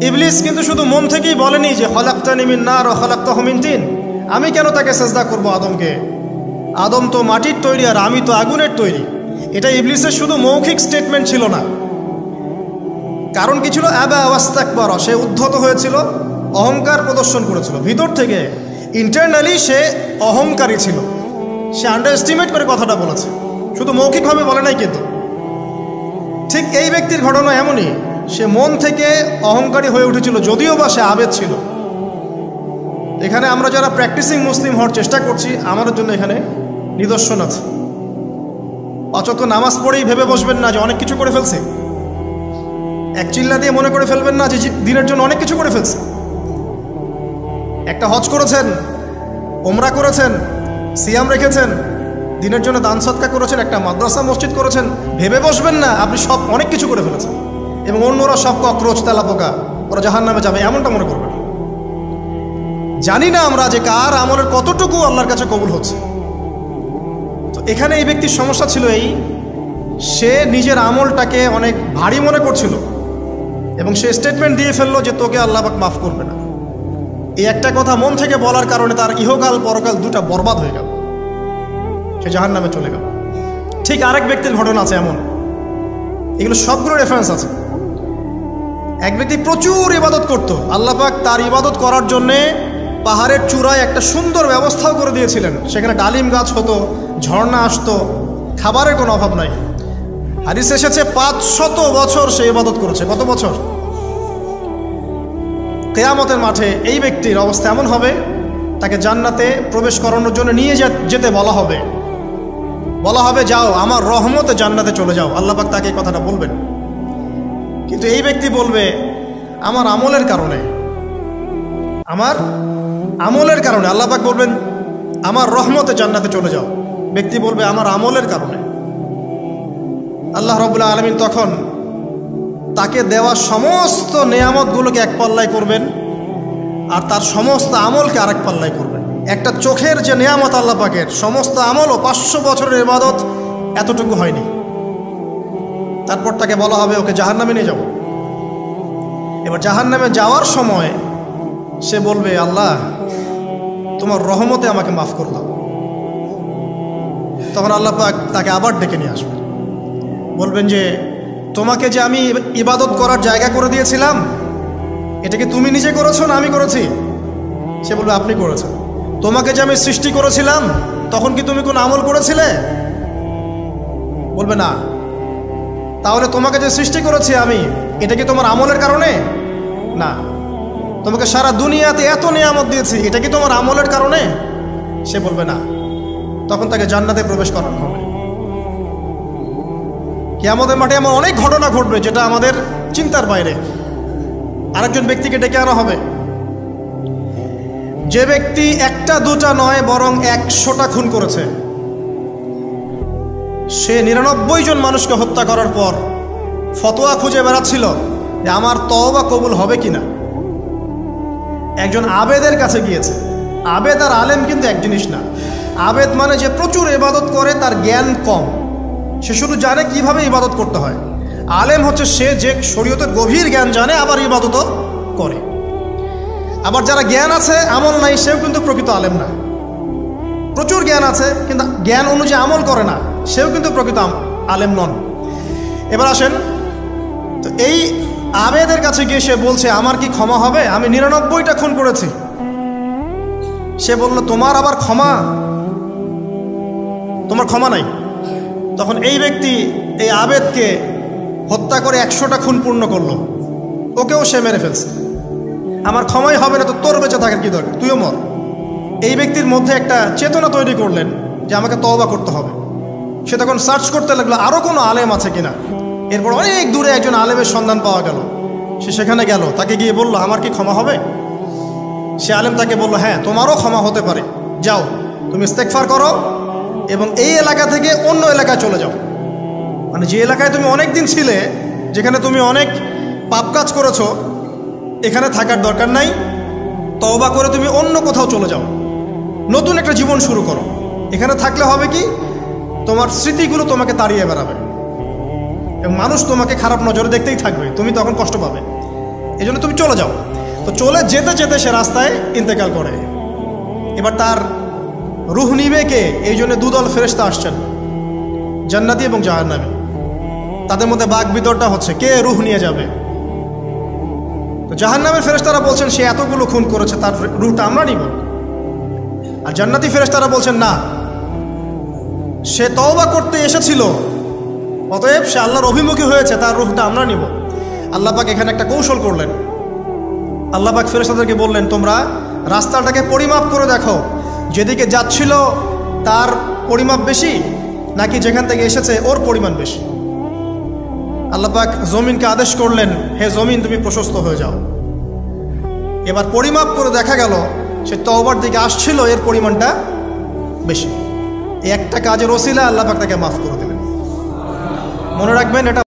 ইবলিস কিন্তু শুধু মন থেকেই বলেনি যে খলাকতানি মিন নার ওয়া খলাকতাহু মিন তিন, আমি কেন তাকে সেজদা করব আদমকে, আদম তো মাটির তৈরি আর আমি তো আগুনের তৈরি। এটা ইবলিসের শুধু মৌখিক স্টেটমেন্ট ছিল না, কারণ কি ছিল? আবা ওয়াস্তাকবার, সে উদ্ধত হয়েছিল, অহংকার প্রদর্শন করেছিল ভিতর থেকে। ইন্টারনালি সে অহংকারী ছিল, সে আন্ডার এস্টিমেট করে কথাটা বলেছে, শুধু মৌখিকভাবে বলে নাই। কিন্তু ঠিক এই ব্যক্তির ঘটনা এমনই, সে মন থেকে অহংকারী হয়ে উঠেছিল, যদিও বা সে আবেদ ছিল। এখানে আমরা যারা প্র্যাকটিসিং মুসলিম হওয়ার চেষ্টা করছি, আমাদের জন্য এখানে নিদর্শন আছে। অচত নামাজ পড়েই ভেবে বসবেন না যে অনেক কিছু করে ফেলছে, এক চিল্লা দিয়ে মনে করে ফেলবেন না যে দিনের জন্য অনেক কিছু করে ফেলছে। একটা হজ করেছেন, ওমরা করেছেন, সিয়াম রেখেছেন, দিনের জন্য দান সদকা করেছেন, একটা মাদ্রাসা মসজিদ করেছেন, ভেবে বসবেন না আপনি সব অনেক কিছু করে ফেলেছেন এবং অন্যরা সব ককরোচ তেলাপোকা, ওরা জাহান্নামে যাবে, এমনটা মনে করবেন। জানি না আমরা যে কার আমলের কতটুকু আল্লাহর কাছে কবুল হচ্ছে। তো এখানে এই ব্যক্তির সমস্যা ছিল এই, সে নিজের আমলটাকে অনেক ভারী মনে করছিল এবং সে স্টেটমেন্ট দিয়ে ফেললো যে তোকে আল্লাহ পাক মাফ করবে না। এই একটা কথা মন থেকে বলার কারণে তার ইহকাল পরকাল দুটা বরবাদ হয়ে গেল, সে জাহান্নামে চলে গেল। ঠিক আরেক ব্যক্তির ঘটনা আছে এমন, এগুলো সবগুলো রেফারেন্স আছে। এক ব্যক্তি প্রচুর ইবাদত করত, আল্লাহ পাক তার ইবাদত করার জন্যে পাহাড়ের চূড়ায় একটা সুন্দর ব্যবস্থাও করে দিয়েছিলেন, সেখানে ডালিম গাছ হতো, ঝর্ণা আসতো, খাবারের কোনো অভাব নাই। হাদিস এসেছে 500 বছর সে ইবাদত করেছে। কত বছর? কিয়ামতের মাঠে এই ব্যক্তির অবস্থা এমন হবে, তাকে জান্নাতে প্রবেশ করানোর জন্য নিয়ে যেতে বলা হবে যাও আমার রহমতে জান্নাতে চলে যাও। আল্লাহ পাক তাকে এই কথাটা বলবেন, কিন্তু এই ব্যক্তি বলবে আমার আমলের কারণে আল্লাহ পাক বলবেন আমার রহমতে জান্নাতে চলে যাও। ব্যক্তি বলবে আমার আমলের কারণে। আল্লাহ রাব্বুল আলামিন তখন তাকে দেওয়া সমস্ত নেয়ামতগুলোকে এক পাল্লায় করবেন আর তার সমস্ত আমলকে আরেক পাল্লায় করবেন। একটা চোখের যে নেয়ামত আল্লাহ পাকের, সমস্ত আমলও 500 বছরের ইবাদত এতটুকু হয়নি। তারপর তাকে বলা হবে ওকে জাহান্নামে নিয়ে যাও। এবার জাহান্নামে যাওয়ার সময় সে বলবে আল্লাহ তোমার রহমতে আমাকে মাফ করে দাও। তখন আল্লাহ পাক তাকে আবার ডেকে নিয়ে আসবেন, বলবেন যে তোমাকে যে আমি ইবাদত করার জায়গা করে দিয়েছিলাম, এটা কি তুমি নিজে করেছো না আমি করেছি? সে বলবে আপনি করেছেন। তোমাকে যে আমি সৃষ্টি করেছিলাম, তখন কি তুমি কোনো আমল করেছিলে? বলবে না। তাহলে তোমাকে যে সৃষ্টি করেছি আমি, এটা কি তোমার আমলের কারণে? না। তোমাকে সারা দুনিয়াতে এত নিয়ামত দিয়েছি, এটা কি তোমার আমলের কারণে? সে বলবে না। তখন তাকে জান্নাতে প্রবেশ করানো হবে। কিয়ামতের মাঠে এমন অনেক ঘটনা ঘটবে যেটা আমাদের চিন্তার বাইরে। আরেকজন ব্যক্তিকে ডেকে আনা হবে, যে ব্যক্তি একটা দুটা নয় বরং 100টা খুন করেছে। সে 99 জন মানুষকে হত্যা করার পর ফতোয়া খুঁজে বেড়াচ্ছিল যে আমার তওবা কবুল হবে কিনা। একজন আবেদের কাছে গিয়েছে। আবেদ আর আলেম কিন্তু এক জিনিস না। আবেদ মানে যে প্রচুর ইবাদত করে, তার জ্ঞান কম, সে শুধু জানে কিভাবে ইবাদত করতে হয়। আলেম হচ্ছে সে যে শরীয়তের গভীর জ্ঞান জানে, আবার ইবাদতও করে। আবার যারা জ্ঞান আছে আমল নাই, সেও কিন্তু প্রকৃত আলেম না। প্রচুর জ্ঞান আছে কিন্তু জ্ঞান অনুযায়ী আমল করে না, সেও কিন্তু প্রকৃত আলেম নন। এবার আসেন, তো এই আবেদের কাছে গিয়ে সে বলছে আমার কি ক্ষমা হবে? আমি 99টা খুন করেছি। সে বলল তোমার আবার ক্ষমা? তোমার ক্ষমা নাই। তখন এই ব্যক্তি এই আবেদকে হত্যা করে 100টা খুন পূর্ণ করলো, ওকেও সে মেরে ফেলছে। আমার ক্ষমাই হবে না তো তোর বেঁচে থাকার কি দরকার, তুইও মর। এই ব্যক্তির মধ্যে একটা চেতনা তৈরি করলেন যে আমাকে তওবা করতে হবে। সে তখন সার্চ করতে লাগলো আরও কোনো আলেম আছে কিনা। এরপর অনেক দূরে একজন আলেমের সন্ধান পাওয়া গেল। সে সেখানে গেল, তাকে গিয়ে বলল আমার কি ক্ষমা হবে? সে আলেম তাকে বলল হ্যাঁ তোমারও ক্ষমা হতে পারে, যাও তুমি ইস্তেগফার করো এবং এই এলাকা থেকে অন্য এলাকায় চলে যাও। মানে যে এলাকায় তুমি অনেক দিন ছিলে, যেখানে তুমি অনেক পাপ কাজ করেছো, এখানে থাকার দরকার নাই। তওবা করে তুমি অন্য কোথাও চলে যাও, নতুন একটা জীবন শুরু করো। এখানে থাকলে হবে কি, তোমার স্মৃতিগুলো তোমাকে তাড়িয়ে বেড়াবে এবং মানুষ তোমাকে খারাপ নজরে দেখতেই থাকবে, তুমি তখন কষ্ট পাবে। এই জন্য তুমি চলে যাও। তো চলে যেতে যেতে সে রাস্তায় ইন্তেকাল করে। এবার তার রুহ নিবে কে? এই জন্য দুদল ফেরেশতা আসছেন, জান্নাতি এবং জাহান্নামী। তাদের মধ্যে বাক বিতরটা হচ্ছে কে রুহ নিয়ে যাবে। তো জাহান্নামের ফেরেশতারা বলছেন সে এতগুলো খুন করেছে, তার রুহটা আমরা নিব। আর জান্নাতি ফেরেশতারা বলছেন না, সে তওবা করতে এসেছিল, অতএব সে আল্লাহর অভিমুখী হয়েছে, তার রুহটা আমরা নিব। আল্লাহ পাক এখানে একটা কৌশল করলেন। আল্লাহ পাক ফেরেশতাদেরকে বললেন, তোমরা রাস্তাটাকে পরিমাপ করে দেখো, যেদিকে যাচ্ছিল তার পরিমাপ বেশি নাকি যেখান থেকে এসেছে ওর পরিমাণ বেশি। আল্লাহ পাক জমিনকে আদেশ করলেন, হে জমিন তুমি প্রশস্ত হয়ে যাও। এবার পরিমাপ করে দেখা গেল সে তওবার দিকে আসছিল, এর পরিমাণটা বেশি। এই একটা কাজের ওসিলা আল্লাহ পাক তাকে মাফ করে দিলেন। মনে রাখবেন, এটা